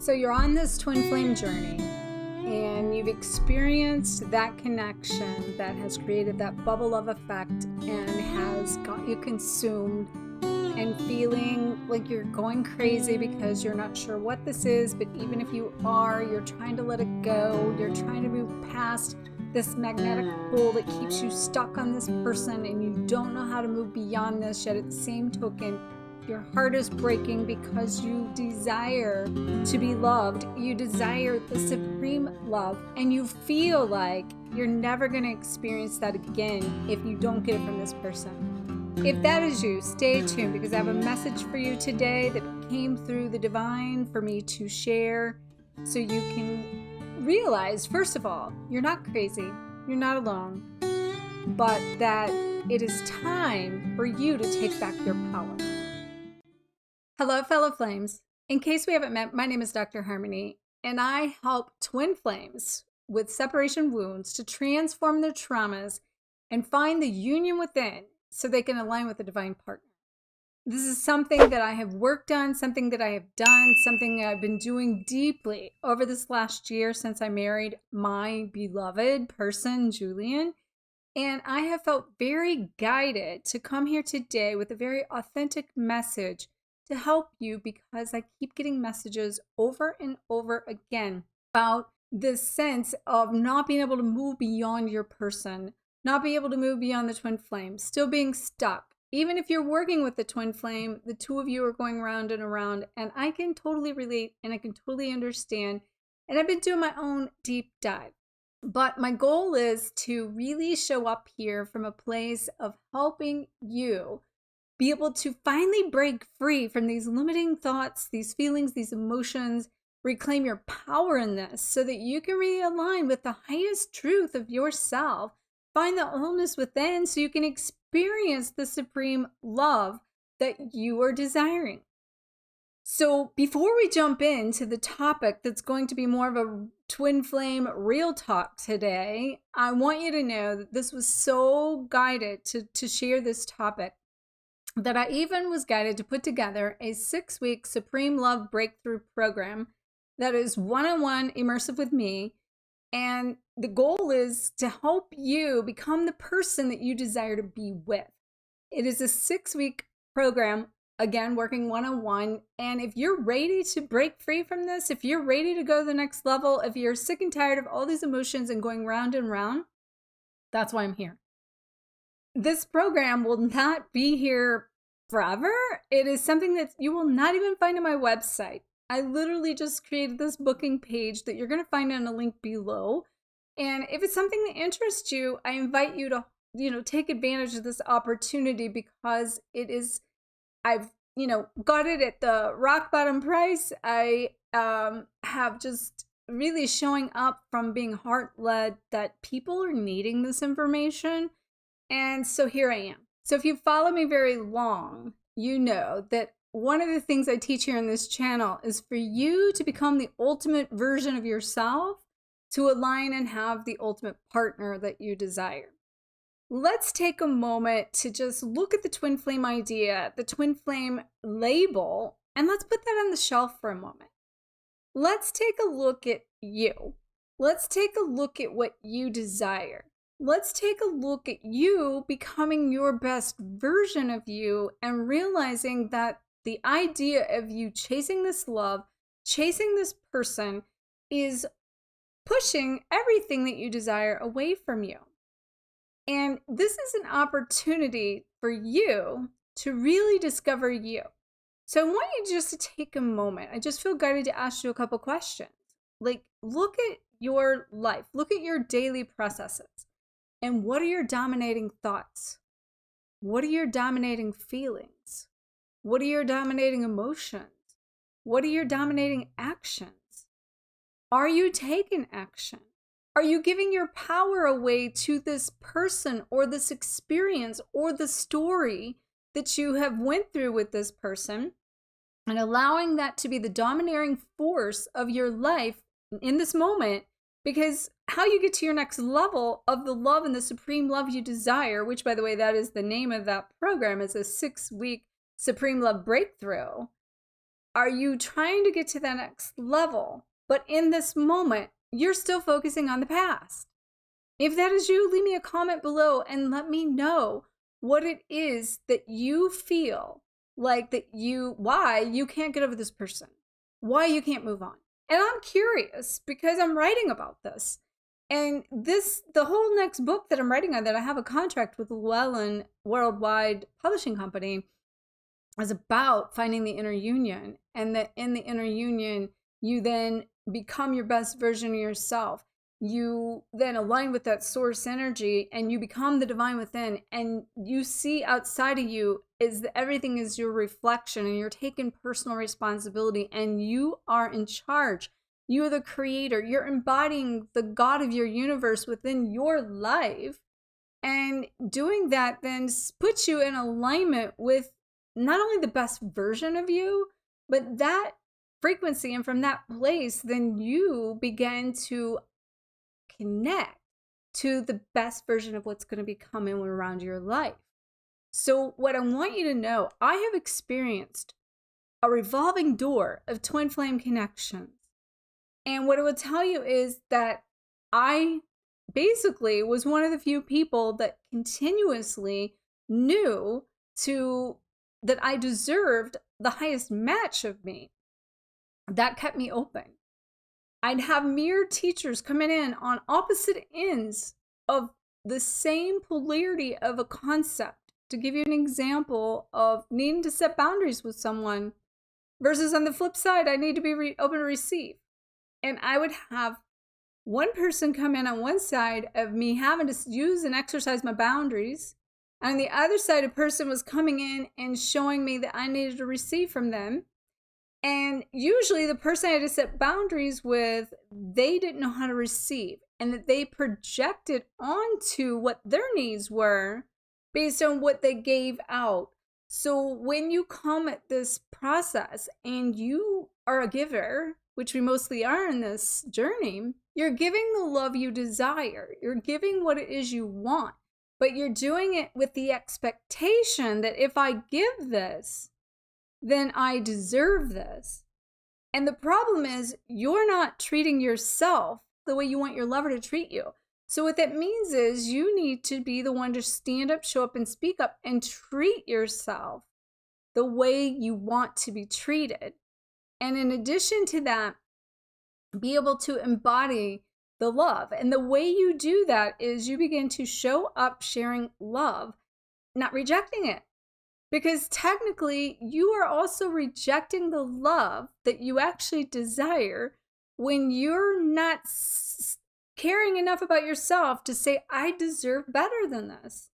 So you're on this twin flame journey and you've experienced that connection that has created that bubble of effect and has got you consumed and feeling like you're going crazy because you're not sure what this is, but even if you are, you're trying to let it go. You're trying to move past this magnetic pull that keeps you stuck on this person and you don't know how to move beyond this, yet at the same token, your heart is breaking because you desire to be loved. You desire the supreme love, and you feel like you're never going to experience that again if you don't get it from this person. If that is you, stay tuned because I have a message for you today that came through the divine for me to share so you can realize, first of all, you're not crazy, you're not alone, but that it is time for you to take back your power. Hello, fellow flames. In case we haven't met, my name is Dr. Harmony, and I help twin flames with separation wounds to transform their traumas and find the union within so they can align with the divine partner. This is something that I have worked on, something that I have done, something that I've been doing deeply over this last year since I married my beloved person, Julian. And I have felt very guided to come here today with a very authentic message to help you because I keep getting messages over and over again about this sense of not being able to move beyond your person, not being able to move beyond the twin flame, still being stuck. Even if you're working with the twin flame, the two of you are going round and around, and I can totally relate and I can totally understand. And I've been doing my own deep dive. But my goal is to really show up here from a place of helping you be able to finally break free from these limiting thoughts, these feelings, these emotions, reclaim your power in this so that you can realign with the highest truth of yourself, find the wholeness within so you can experience the supreme love that you are desiring. So before we jump into the topic that's going to be more of a twin flame real talk today, I want you to know that this was so guided to share this topic that I even was guided to put together a 6-week Supreme Love Breakthrough program that is one-on-one immersive with me. And the goal is to help you become the person that you desire to be with. It is a 6-week program, again, working one-on-one. And if you're ready to break free from this, if you're ready to go to the next level, if you're sick and tired of all these emotions and going round and round, that's why I'm here. This program will not be here forever. It is something that you will not even find on my website. I literally just created this booking page that you're going to find on a link below. And if it's something that interests you, I invite you to, take advantage of this opportunity because it is, I've, got it at the rock bottom price. I have just really showing up from being heart-led that people are needing this information. And so here I am. So if you follow me very long, you know that one of the things I teach here on this channel is for you to become the ultimate version of yourself to align and have the ultimate partner that you desire. Let's take a moment to just look at the twin flame idea, the twin flame label, and let's put that on the shelf for a moment. Let's take a look at you. Let's take a look at what you desire. Let's take a look at you becoming your best version of you and realizing that the idea of you chasing this love, chasing this person is pushing everything that you desire away from you. And this is an opportunity for you to really discover you. So I want you just to take a moment. I just feel guided to ask you a couple questions. Like, look at your life, look at your daily processes. And what are your dominating thoughts? What are your dominating feelings? What are your dominating emotions? What are your dominating actions? Are you taking action? Are you giving your power away to this person or this experience or the story that you have went through with this person and allowing that to be the domineering force of your life in this moment? Because how you get to your next level of the love and the supreme love you desire, which, by the way, that is the name of that program, is a 6-week Supreme Love Breakthrough, Are you trying to get to the next level, but in this moment, you're still focusing on the past? If that is you, leave me a comment below and let me know what it is that you feel like why you can't get over this person, why you can't move on. And I'm curious because I'm writing about this. And the whole next book that I'm writing on, that I have a contract with Llewellyn Worldwide Publishing Company, is about finding the inner union. And that in the inner union, you then become your best version of yourself. You then align with that source energy and you become the divine within, and you see outside of you is that everything is your reflection, and you're taking personal responsibility and you are in charge. You are the creator. You're embodying the God of your universe within your life. And doing that then puts you in alignment with not only the best version of you, but that frequency. And from that place, then you begin to connect to the best version of what's going to be coming around your life. So what I want you to know, I have experienced a revolving door of twin flame connections. And what I would tell you is that I basically was one of the few people that continuously knew that I deserved the highest match of me. That kept me open. I'd have mirror teachers coming in on opposite ends of the same polarity of a concept. To give you an example of needing to set boundaries with someone versus on the flip side, I need to be open to receive. And I would have one person come in on one side of me having to use and exercise my boundaries. And on the other side, a person was coming in and showing me that I needed to receive from them. And usually the person I had to set boundaries with, they didn't know how to receive, and that they projected onto what their needs were based on what they gave out. So when you come at this process and you are a giver, which we mostly are in this journey, you're giving the love you desire. You're giving what it is you want, but you're doing it with the expectation that if I give this, then I deserve this. And the problem is you're not treating yourself the way you want your lover to treat you. So what that means is you need to be the one to stand up, show up, and speak up and treat yourself the way you want to be treated. And in addition to that, be able to embody the love. And the way you do that is you begin to show up sharing love, not rejecting it. Because technically, you are also rejecting the love that you actually desire when you're not caring enough about yourself to say, I deserve better than this.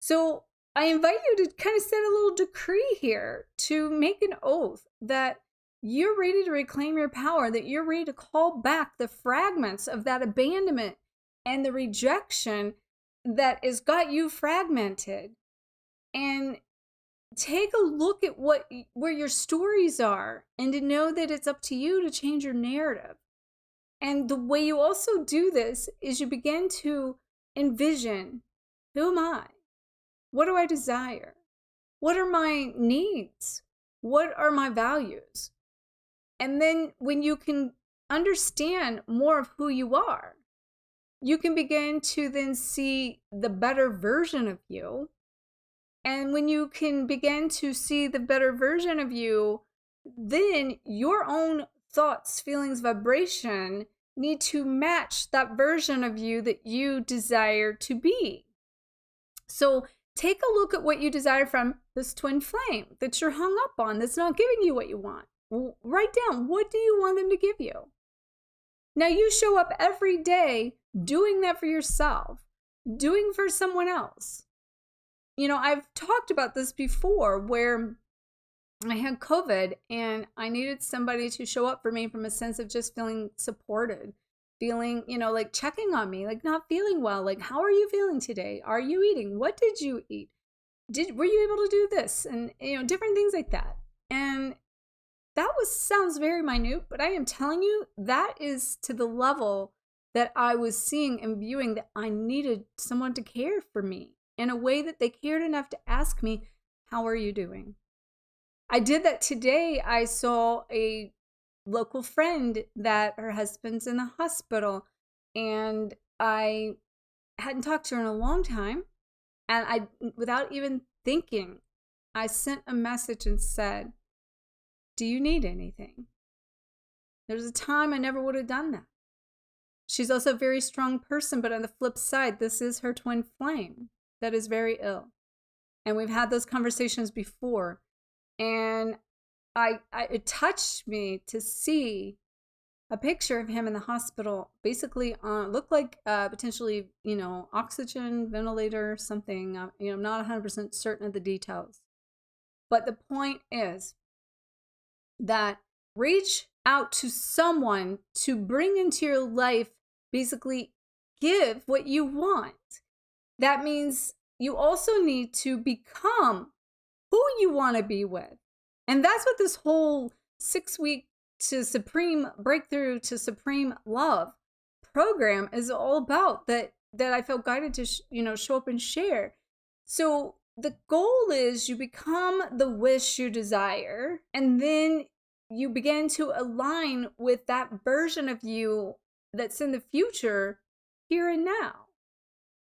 So I invite you to kind of set a little decree here to make an oath that you're ready to reclaim your power, that you're ready to call back the fragments of that abandonment and the rejection that has got you fragmented. And take a look at where your stories are, and to know that it's up to you to change your narrative. And the way you also do this is you begin to envision, who am I? What do I desire? What are my needs? What are my values? And then when you can understand more of who you are, you can begin to then see the better version of you. And when you can begin to see the better version of you, then your own thoughts, feelings, vibration need to match that version of you that you desire to be. So take a look at what you desire from this twin flame that you're hung up on, that's not giving you what you want. Write down, what do you want them to give you? Now you show up every day doing that for yourself, doing for someone else. You know, I've talked about this before where I had COVID and I needed somebody to show up for me from a sense of just feeling supported, feeling, like checking on me, like not feeling well, like, how are you feeling today? Are you eating? What did you eat? Were you able to do this? And, different things like that. And that sounds very minute, but I am telling you, that is to the level that I was seeing and viewing that I needed someone to care for me in a way that they cared enough to ask me, how are you doing? I did that today. I saw a local friend that her husband's in the hospital, and I hadn't talked to her in a long time. And I, without even thinking, I sent a message and said, "Do you need anything?" There's a time I never would have done that. She's also a very strong person, but on the flip side, this is her twin flame that is very ill. And we've had those conversations before. And it touched me to see a picture of him in the hospital, basically looked like potentially, oxygen ventilator, something. I'm not 100% certain of the details. But the point is that reach out to someone to bring into your life, basically give what you want. That means you also need to become who you want to be with. And that's what this whole 6-week to supreme breakthrough to supreme love program is all about, that I felt guided to show up and share. So the goal is you become the wish you desire, and then you begin to align with that version of you that's in the future, here and now.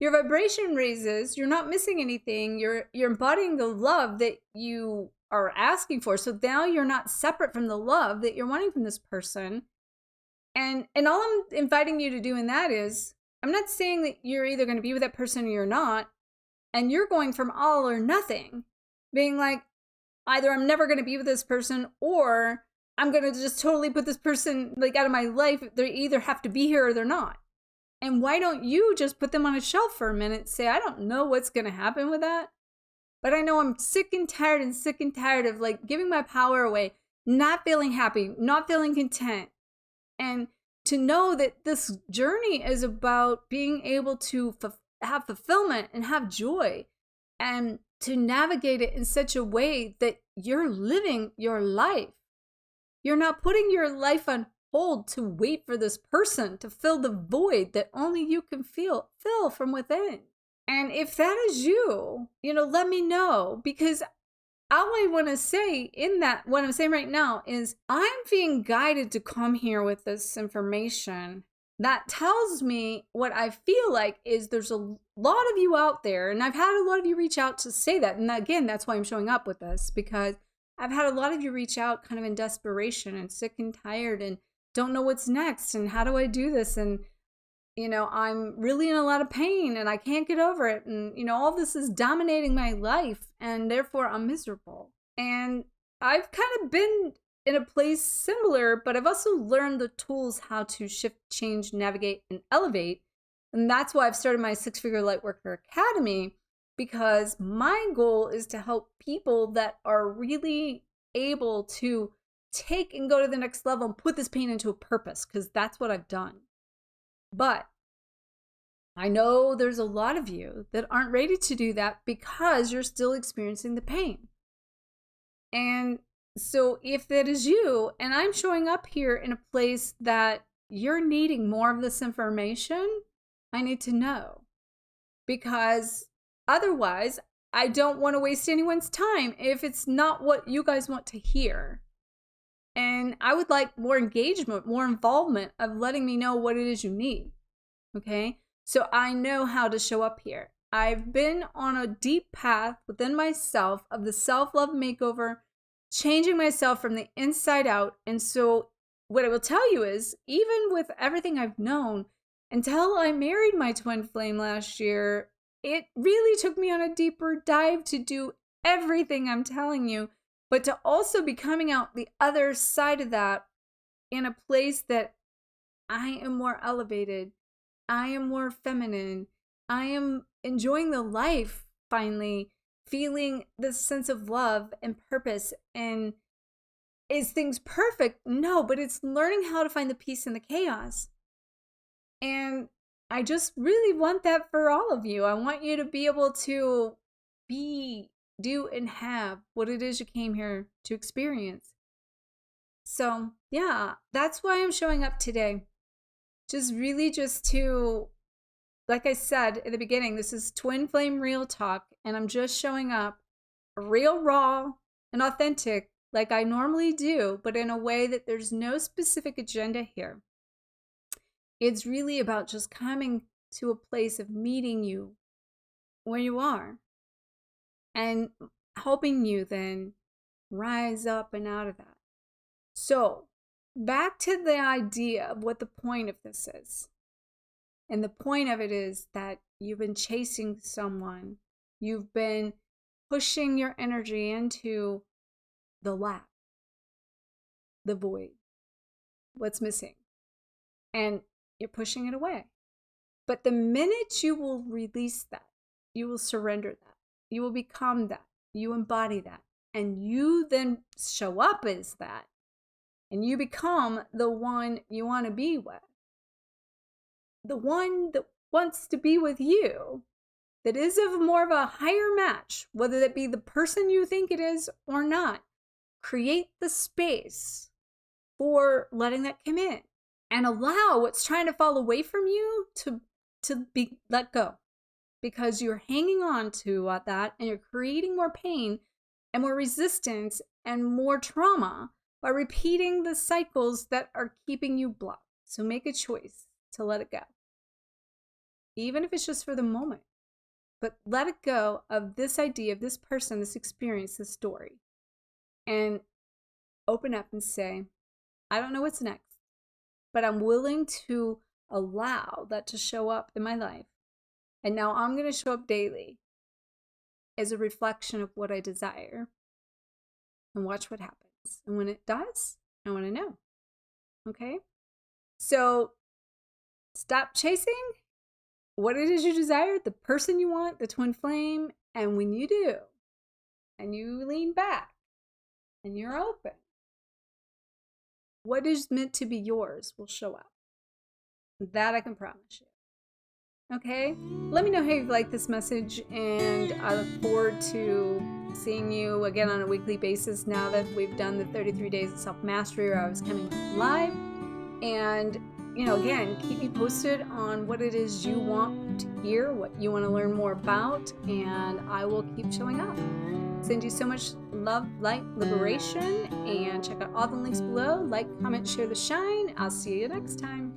Your vibration raises, you're not missing anything, you're embodying the love that you are asking for. So now you're not separate from the love that you're wanting from this person. And all I'm inviting you to do in that is, I'm not saying that you're either going to be with that person or you're not, and you're going from all or nothing, being like, either I'm never going to be with this person, or I'm going to just totally put this person like out of my life. They either have to be here or they're not. And why don't you just put them on a shelf for a minute, say, I don't know what's going to happen with that, but I know I'm sick and tired of like giving my power away, not feeling happy, not feeling content. And to know that this journey is about being able to have fulfillment and have joy, and to navigate it in such a way that you're living your life. You're not putting your life on hold to wait for this person to fill the void that only you can fill from within. And if that is you, let me know, because all I want to say in that, what I'm saying right now is, I'm being guided to come here with this information that tells me what I feel like is there's a lot of you out there, and I've had a lot of you reach out to say that. And again, that's why I'm showing up with this, because I've had a lot of you reach out kind of in desperation and sick and tired and don't know what's next and how do I do this, and I'm really in a lot of pain and I can't get over it, and all this is dominating my life and therefore I'm miserable. And I've kind of been in a place similar, but I've also learned the tools how to shift, change, navigate, and elevate. And that's why I've started my 6-Figure Lightworker Academy, because my goal is to help people that are really able to take and go to the next level and put this pain into a purpose, because that's what I've done. But I know there's a lot of you that aren't ready to do that because you're still experiencing the pain. And so if that is you, and I'm showing up here in a place that you're needing more of this information, I need to know. Because otherwise, I don't want to waste anyone's time if it's not what you guys want to hear. And I would like more engagement, more involvement of letting me know what it is you need. Okay? So I know how to show up here. I've been on a deep path within myself of the self-love makeover, changing myself from the inside out. And so what I will tell you is, even with everything I've known, until I married my twin flame last year, it really took me on a deeper dive to do everything I'm telling you, but to also be coming out the other side of that in a place that I am more elevated, I am more feminine, I am enjoying the life, finally feeling this sense of love and purpose. And is things perfect? No, but it's learning how to find the peace in the chaos. And I just really want that for all of you. I want you to be able to be, do, and have what it is you came here to experience. So yeah, that's why I'm showing up today. Just to, like I said in the beginning, this is Twin Flame Real Talk, and I'm just showing up real raw and authentic like I normally do, but in a way that there's no specific agenda here. It's really about just coming to a place of meeting you where you are and helping you then rise up and out of that. So, back to the idea of what the point of this is. And the point of it is that you've been chasing someone, you've been pushing your energy into the lack, the void, what's missing, and you're pushing it away. But the minute you will release that, you will surrender that, you will become that, you embody that, and you then show up as that, and you become the one you want to be with, the one that wants to be with you, that is of more of a higher match, whether that be the person you think it is or not. Create the space for letting that come in and allow what's trying to fall away from you to be let go, because you're hanging on to that and you're creating more pain and more resistance and more trauma by repeating the cycles that are keeping you blocked. So make a choice to let it go, even if it's just for the moment. But let it go of this idea of this person, this experience, this story, and open up and say, I don't know what's next, but I'm willing to allow that to show up in my life. And now I'm going to show up daily as a reflection of what I desire and watch what happens. And when it does, I want to know. Okay? So stop chasing what it is you desire, the person you want, the twin flame. And when you do, and you lean back and you're open, what is meant to be yours will show up. That I can promise you. Okay? Let me know how you've liked this message, and I look forward to seeing you again on a weekly basis now that we've done the 33 days of self-mastery, or I was coming live. And, again, keep me posted on what it is you want to hear, what you want to learn more about, and I will keep showing up. Send you so much love, light, liberation, and check out all the links below. Like, comment, share the shine. I'll see you next time.